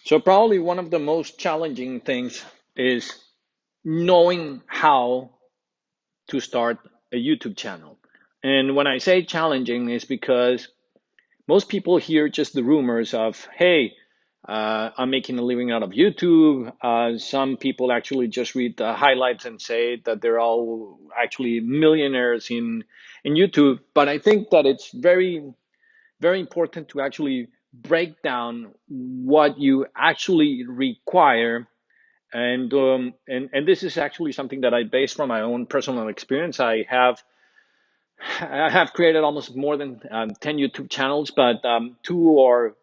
So probably one of the most challenging things is knowing how to start a YouTube channel. And when I say challenging is because most people hear just the rumors of, hey, I'm making a living out of YouTube. Some people actually just read the highlights and say that they're all actually millionaires in YouTube. But I think that it's very important to actually break down what you actually require. And this is actually something that I base from my own personal experience. I have created almost more than 10 YouTube channels, but two are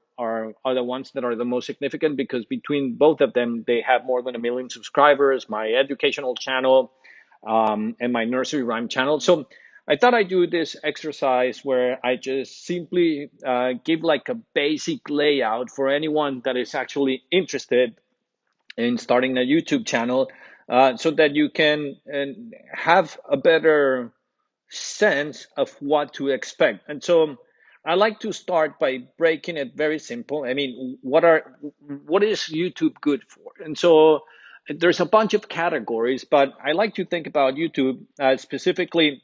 the ones that are the most significant because between both of them, they have more than 1 million subscribers. My educational channel and my nursery rhyme channel. So I thought I'd do this exercise where I just simply give like a basic layout for anyone that is actually interested in starting a YouTube channel, so that you can have a better sense of what to expect. And so I like to start by breaking it very simple. I mean, what is YouTube good for? And so there's a bunch of categories, but I like to think about YouTube specifically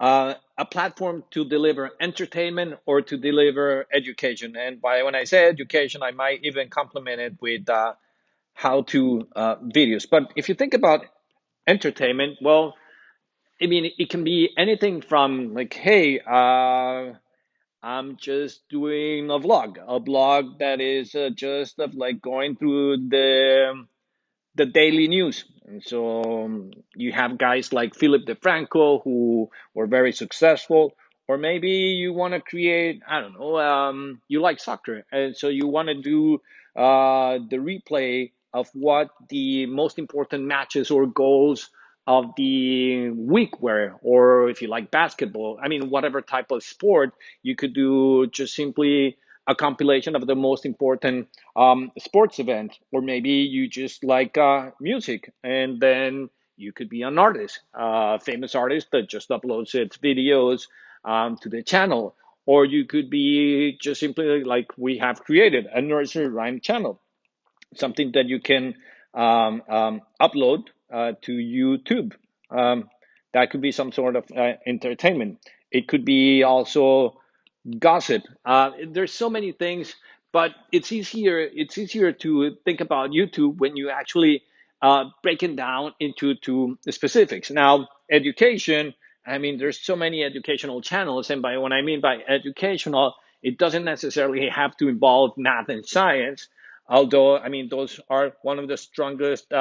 a platform to deliver entertainment or to deliver education. And by when I say education, I might even complement it with how to videos. But if you think about entertainment, well, I mean, it can be anything from like, hey, I'm just doing a blog that is just of like going through the daily news. And so you have guys like Philip DeFranco who were very successful, or maybe you want to create, I don't know, you like soccer, and so you want to do the replay of what the most important matches or goals of the week were, or if you like basketball, I mean, whatever type of sport, you could do just simply a compilation of the most important sports event, or maybe you just like music, and then you could be an artist, a famous artist that just uploads its videos to the channel, or you could be just simply like we have created a nursery rhyme channel, something that you can upload to YouTube. Um, that could be some sort of entertainment. It could be also gossip. There's so many things, but it's easier. It's easier to think about YouTube when you actually break it down into the specifics. Now, education. I mean, there's so many educational channels, and by what I mean by educational, it doesn't necessarily have to involve math and science. Although, I mean, those are one of the strongest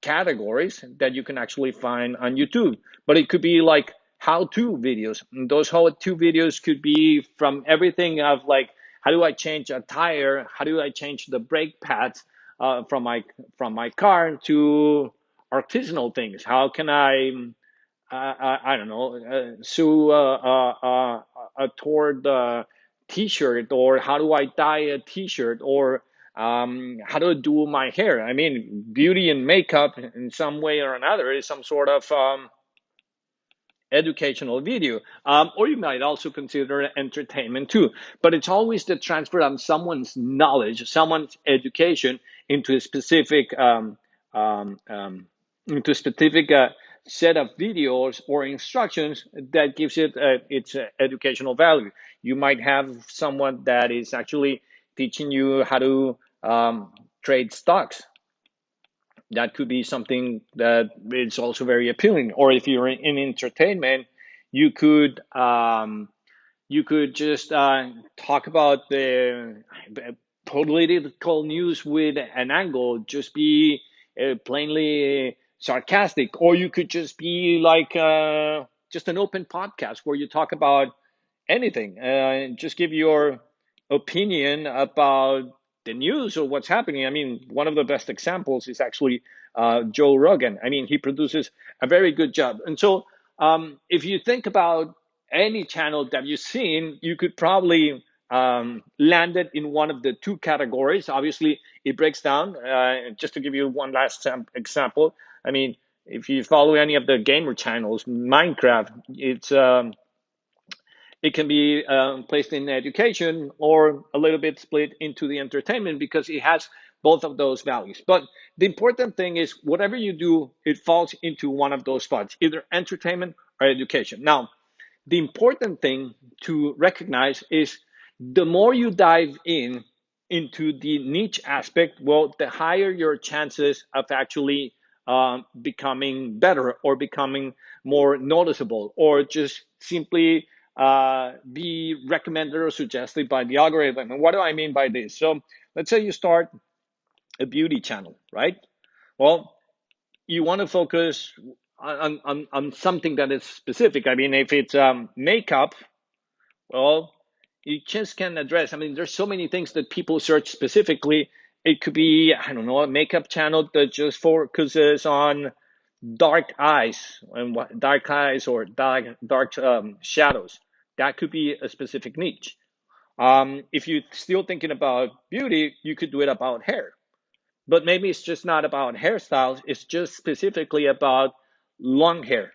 categories that you can actually find on YouTube. But it could be like how-to videos. And those how-to videos could be from everything of like, how do I change a tire? How do I change the brake pads from my car, to artisanal things? How can I don't know, sew a torn T-shirt, or how do I dye a T-shirt, or how do I do my hair? I mean, beauty and makeup in some way or another is some sort of educational video, or you might also consider entertainment too. But it's always the transfer of someone's knowledge, someone's education into a specific um, um, set of videos or instructions that gives it its educational value. You might have someone that is actually teaching you how to trade stocks. That could be something that is also very appealing. Or if you're in entertainment, you could just talk about the political news with an angle, just be plainly sarcastic, or you could just be like just an open podcast where you talk about anything, just give your opinion about the news or what's happening. I mean, one of the best examples is actually Joe Rogan. I mean, he produces a very good job. And so, if you think about any channel that you've seen, you could probably land it in one of the two categories. Obviously, it breaks down. Just to give you one last example, I mean, if you follow any of the gamer channels, Minecraft, It can be placed in education or a little bit split into the entertainment because it has both of those values. But the important thing is whatever you do, it falls into one of those spots, either entertainment or education. Now, the important thing to recognize is the more you dive in into the niche aspect, well, the higher your chances of actually becoming better or becoming more noticeable or just simply be recommended or suggested by the algorithm. And what do I mean by this? So let's say you start a beauty channel, right? Well, you want to focus on something that is specific. I mean, if it's makeup, well, you just can address. I mean, there's so many things that people search specifically. It could be, I don't know, a makeup channel that just focuses on dark eyes and what dark eyes or dark shadows. That could be a specific niche. If you're still thinking about beauty, you could do it about hair. But maybe it's just not about hairstyles. It's just specifically about long hair.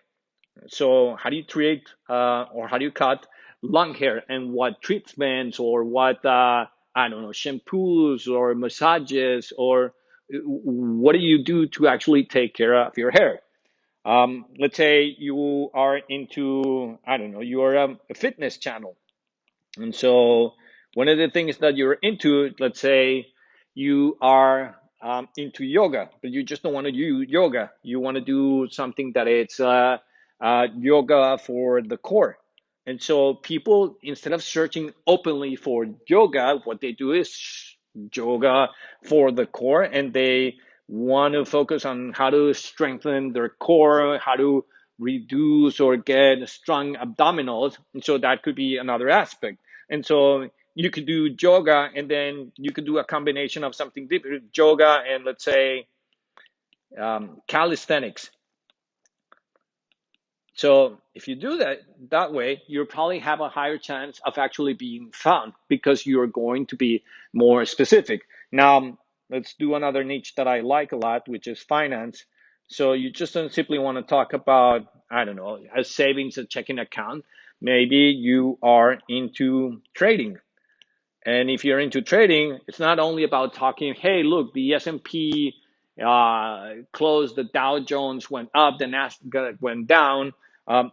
So how do you treat or how do you cut long hair and what treatments or what I don't know shampoos or massages or what do you do to actually take care of your hair? Let's say you are into I don't know you're a fitness channel and so one of the things that you're into, let's say you are into yoga, but you just don't want to do yoga. You want to do something that it's yoga for the core. And so people, instead of searching openly for yoga, what they do is yoga for the core, and they want to focus on how to strengthen their core, how to reduce or get strong abdominals. And so that could be another aspect. And so you could do yoga and then you could do a combination of something different, yoga and let's say calisthenics. So if you do that way, you'll probably have a higher chance of actually being found because you're going to be more specific. Now, let's do another niche that I like a lot, which is finance. So you just don't simply want to talk about, I don't know, a savings, a checking account. Maybe you are into trading. And if you're into trading, it's not only about talking, hey, look, the S&P closed, the Dow Jones went up, the Nasdaq went down.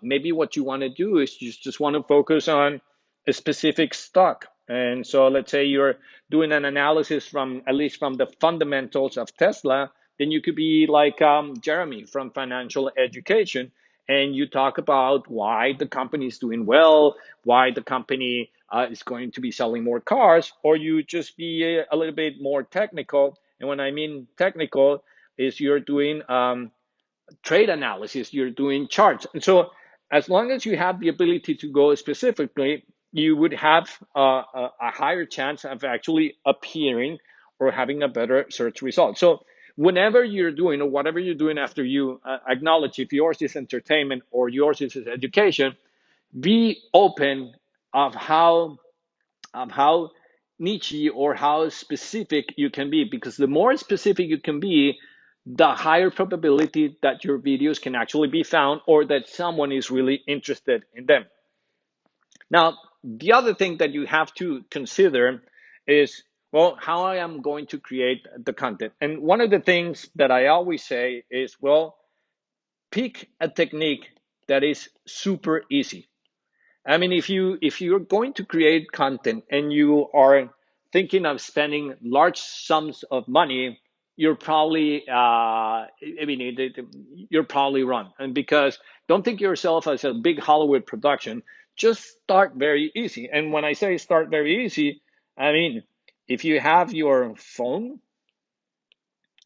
Maybe what you want to do is you just want to focus on a specific stock. And so let's say you're doing an analysis from at least from the fundamentals of Tesla, then you could be like Jeremy from Financial Education, and you talk about why the company is doing well, why the company is going to be selling more cars, or you just be a little bit more technical. And when I mean technical, is you're doing trade analysis, you're doing charts. And so as long as you have the ability to go specifically, you would have a higher chance of actually appearing or having a better search result. So whenever you're doing or whatever you're doing after you acknowledge if yours is entertainment or yours is education, be open of how niche or how specific you can be, because the more specific you can be, the higher probability that your videos can actually be found or that someone is really interested in them. Now, the other thing that you have to consider is, well, how I am going to create the content. And one of the things that I always say is, well, pick a technique that is super easy. I mean, if you're going to create content and you are thinking of spending large sums of money, you're probably you're probably wrong. And because don't think yourself as a big Hollywood production, just start very easy. And when I say start very easy, I mean if you have your phone,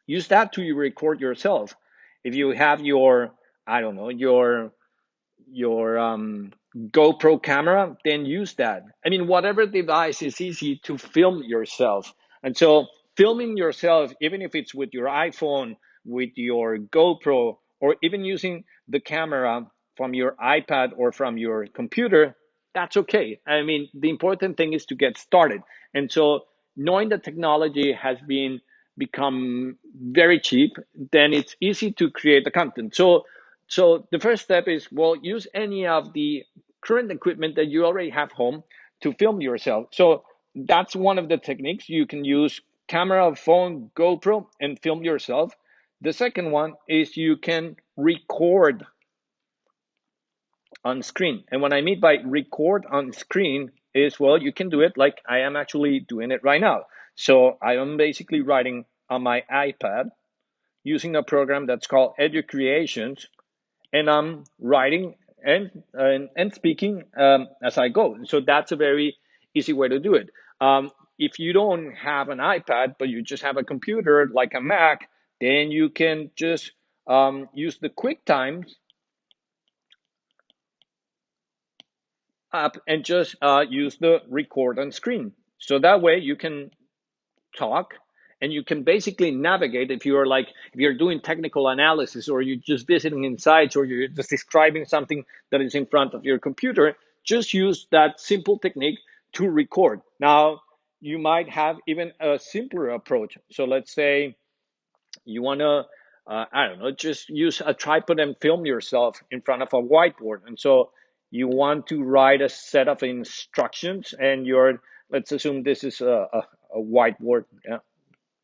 use that to record yourself. If you have your, I don't know, your GoPro camera, then use that. I mean, whatever device is easy to film yourself. And so filming yourself, even if it's with your iPhone, with your GoPro, or even using the camera from your iPad or from your computer, that's okay. I mean, the important thing is to get started. And so knowing that technology has become very cheap, then it's easy to create the content. So the first step is, well, use any of the current equipment that you already have home to film yourself. So that's one of the techniques. You can use camera, phone, GoPro, and film yourself. The second one is you can record on screen. And what I mean by record on screen is, well, you can do it like I am actually doing it right now. So I am basically writing on my iPad using a program that's called Edu Creations, and I'm writing and speaking as I go. So that's a very easy way to do it. If you don't have an iPad, but you just have a computer like a Mac, then you can just use the QuickTime app and just use the record on screen. So that way you can talk and you can basically navigate if you're doing technical analysis or you're just visiting in sites or you're just describing something that is in front of your computer, just use that simple technique to record. Now, you might have even a simpler approach. So let's say you want to I don't know, just use a tripod and film yourself in front of a whiteboard. And so you want to write a set of instructions, and let's assume this is a whiteboard. Yeah,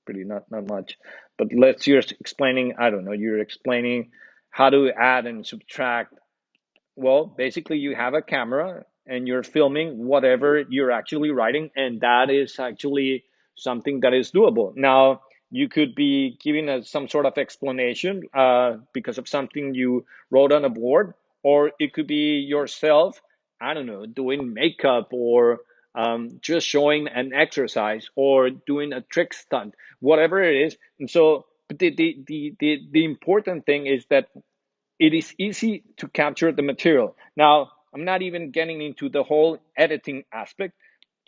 pretty not much, but let's you're explaining, I don't know, you're explaining how to add and subtract. Well, basically, you have a camera and you're filming whatever you're actually writing, and that is actually something that is doable. Now, you could be giving some sort of explanation because of something you wrote on a board, or it could be yourself, I don't know, doing makeup or just showing an exercise or doing a trick stunt, whatever it is. And so, the important thing is that it is easy to capture the material. Now, I'm not even getting into the whole editing aspect.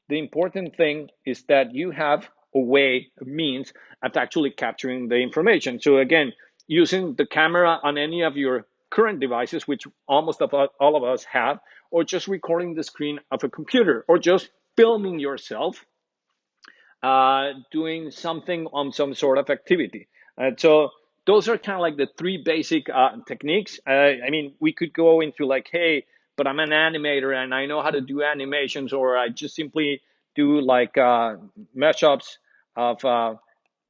The important thing is that you have a way, a means of actually capturing the information. So again, using the camera on any of your current devices, which almost all of us have, or just recording the screen of a computer, or just filming yourself doing something on some sort of activity. So those are kind of like the three basic techniques. I mean, we could go into like, hey, but I'm an animator and I know how to do animations, or I just simply do like mashups of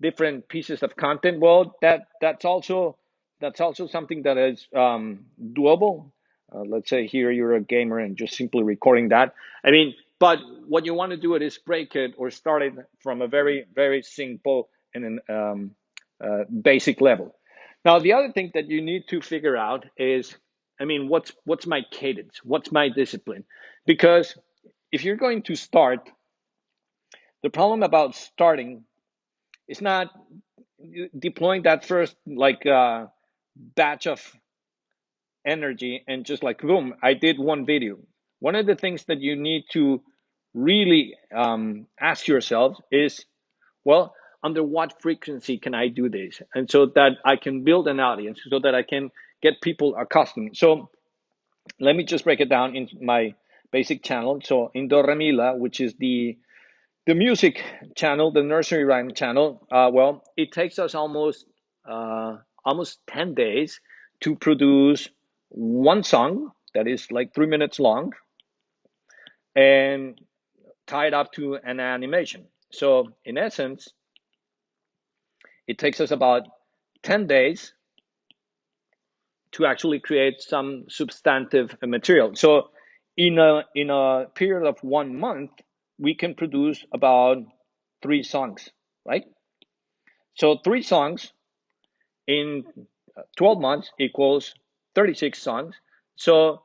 different pieces of content. Well, that's also something that is doable. Let's say here you're a gamer and just simply recording that. I mean, but what you want to do it is break it or start it from a very, very simple and basic level. Now, the other thing that you need to figure out is, I mean, what's my cadence? What's my discipline? Because if you're going to start, the problem about starting is not deploying that first like batch of energy and just like boom, I did one video. One of the things that you need to really ask yourself is, well, under what frequency can I do this, and so that I can build an audience, so that I can get people accustomed. So let me just break it down into my basic channel. So in Do Re Mi La, which is the music channel, the nursery rhyme channel, well, it takes us almost 10 days to produce one song that is like 3 minutes long and tied up to an animation. So in essence, it takes us about 10 days to actually create some substantive material. So in a period of 1 month, we can produce about 3 songs, right? So 3 songs in 12 months equals 36 songs. So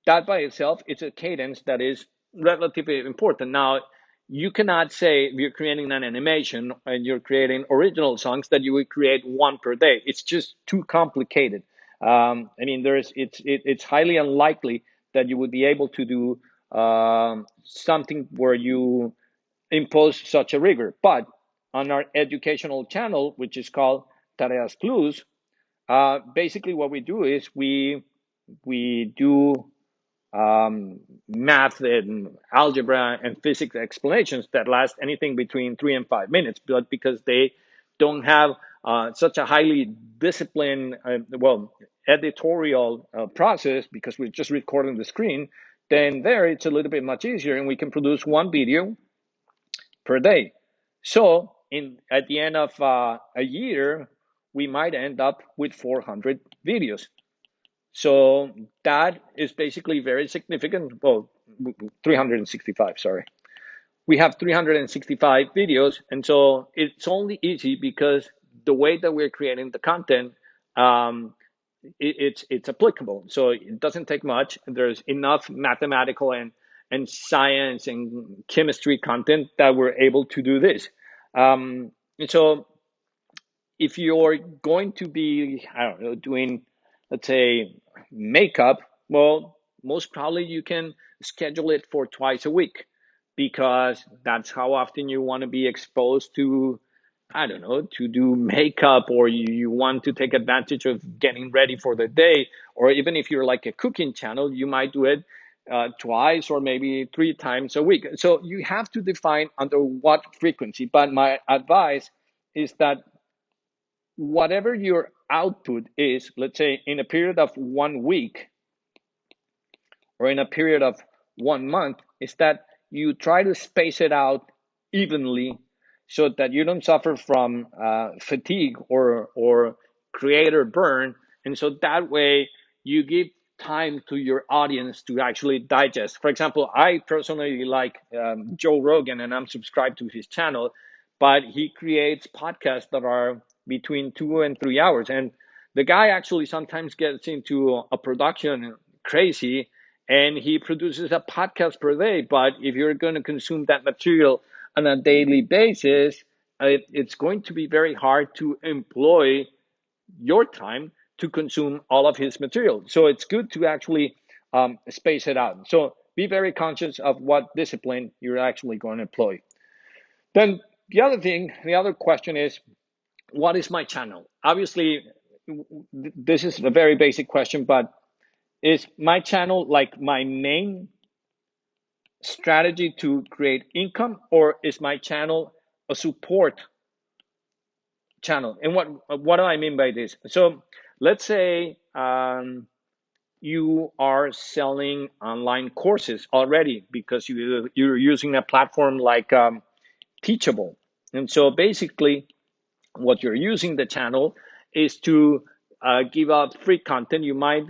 that by itself is a cadence that is relatively important. Now, you cannot say if you're creating an animation and you're creating original songs that you would create one per day. It's just too complicated. I mean, it's highly unlikely that you would be able to do something where you impose such a rigor. But on our educational channel, which is called Tareas Plus, basically what we do is we do math and algebra and physics explanations that last anything between 3 and 5 minutes, but because they don't have such a highly disciplined, well, editorial process, because we're just recording the screen, then there it's a little bit much easier, and we can produce one video per day. So in at the end of a year, we might end up with 400 videos. So that is basically very significant. Well, 365, sorry. We have 365 videos, and so it's only easy because the way that we're creating the content, um, it's applicable. So it doesn't take much. There's enough mathematical and science and chemistry content that we're able to do this. And so if you're going to be, I don't know, doing, let's say, makeup, well, most probably you can schedule it for twice a week because that's how often you want to be exposed to, I don't know, to do makeup, or you want to take advantage of getting ready for the day. Or even if you're like a cooking channel, you might do it twice or maybe three times a week. So you have to define under what frequency. But my advice is that whatever your output is, let's say in a period of 1 week or in a period of 1 month, is that you try to space it out evenly so that you don't suffer from fatigue or creator burn. And so that way you give time to your audience to actually digest. For example, I personally like Joe Rogan, and I'm subscribed to his channel, but he creates podcasts that are between 2 and 3 hours. And the guy actually sometimes gets into a production crazy, and he produces a podcast per day. But if you're going to consume that material on a daily basis, it's going to be very hard to employ your time to consume all of his material. So it's good to actually space it out. So be very conscious of what discipline you're actually going to employ. Then the other question is, what is my channel? Obviously, this is a very basic question, but is my channel like my main strategy to create income, or is my channel a support channel? And what do I mean by this? So let's say you are selling online courses already because you're using a platform like Teachable, and so basically what you're using the channel is to give out free content. You might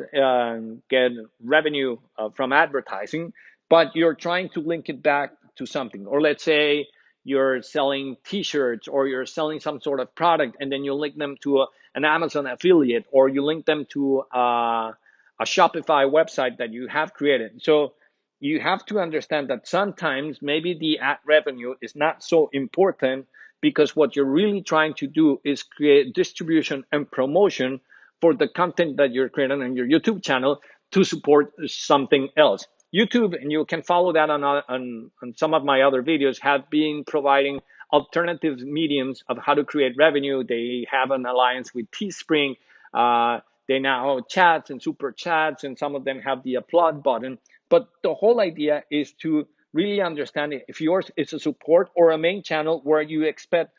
get revenue from advertising, but you're trying to link it back to something. Or let's say you're selling t-shirts, or you're selling some sort of product, and then you link them to an Amazon affiliate, or you link them to a Shopify website that you have created. So you have to understand that sometimes maybe the ad revenue is not so important, because what you're really trying to do is create distribution and promotion for the content that you're creating on your YouTube channel to support something else. YouTube, and you can follow that on some of my other videos, have been providing alternative mediums of how to create revenue. They have an alliance with Teespring. They now have chats and super chats, and some of them have the applaud button. But the whole idea is to really understand if yours is a support or a main channel where you expect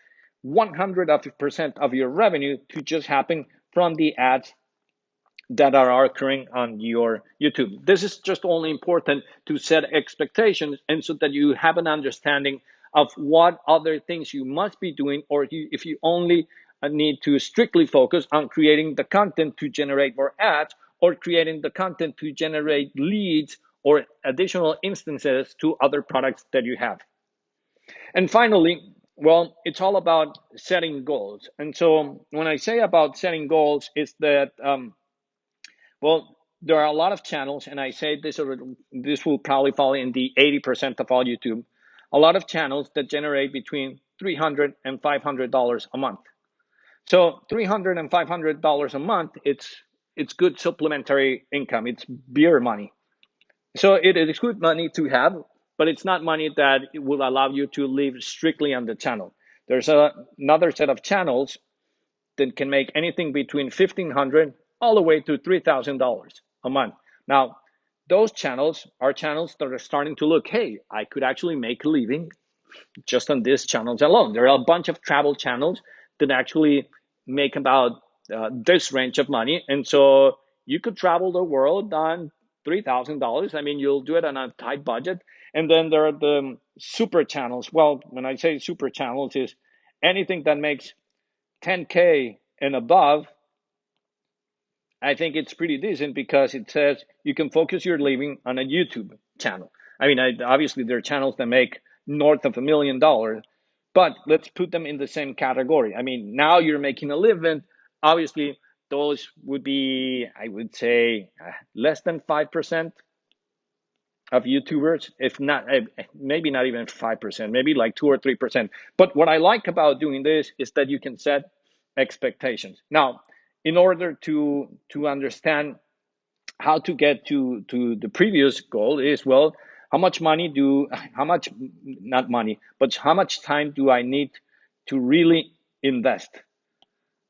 100% of your revenue to just happen from the ads that are occurring on your YouTube. This is just only important to set expectations, and so that you have an understanding of what other things you must be doing, or if you only need to strictly focus on creating the content to generate more ads, or creating the content to generate leads or additional instances to other products that you have. And finally, well, it's all about setting goals. And so when I say about setting goals, is that well, there are a lot of channels, and I say this will probably fall in the 80% of all YouTube. A lot of channels that generate between $300 and $500 a month. So $300 and $500 a month, it's good supplementary income. It's beer money. So it is good money to have, but it's not money that will allow you to live strictly on the channel. There's another set of channels that can make anything between $1,500 all the way to $3,000 a month. Now, those channels are channels that are starting to look, hey, I could actually make a living just on these channels alone. There are a bunch of travel channels that actually make about this range of money. And so you could travel the world on $3,000. I mean, you'll do it on a tight budget. And then there are the super channels. Well, when I say super channels, is anything that makes 10K and above. I think it's pretty decent because it says you can focus your living on a YouTube channel. I mean, obviously there are channels that make north of $1 million, but let's put them in the same category. I mean, now you're making a living. Obviously, those would be, I would say, less than 5% of YouTubers, if not, maybe not even 5%, maybe like 2 or 3%. But what I like about doing this is that you can set expectations. Now, in order to understand how to get to the previous goal is, well, how much, not money, but how much time do I need to really invest?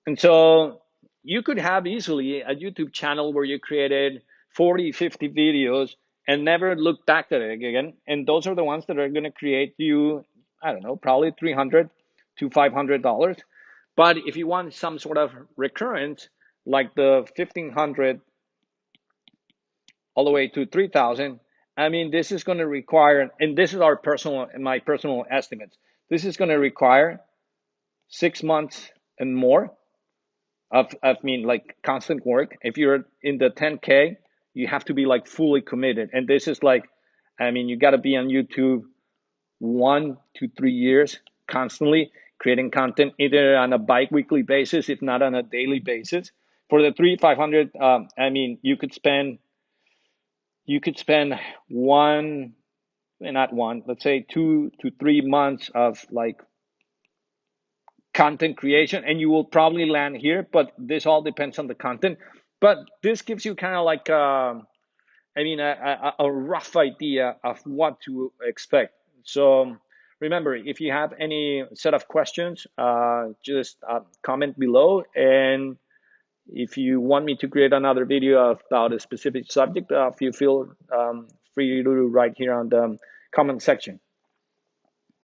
And so you could have easily a YouTube channel where you created 40, 50 videos and never look back at it again. And those are the ones that are going to create you, I don't know, probably $300 to $500. But if you want some sort of recurrence, like the 1500 all the way to 3000, I mean, this is going to require, and this is my personal estimates, this is going to require 6 months and more I mean, like constant work. If you're in the 10K, you have to be like fully committed. And this is like, I mean, you got to be on YouTube 1 to 3 years constantly creating content, either on a bi-weekly basis, if not on a daily basis. For the 500, I mean, you could spend one, not one, let's say 2 to 3 months of like content creation, and you will probably land here, but this all depends on the content. But this gives you kind of like I mean a rough idea of what to expect. So remember, if you have any set of questions, just comment below. And if you want me to create another video about a specific subject, if you feel free to write here on the comment section.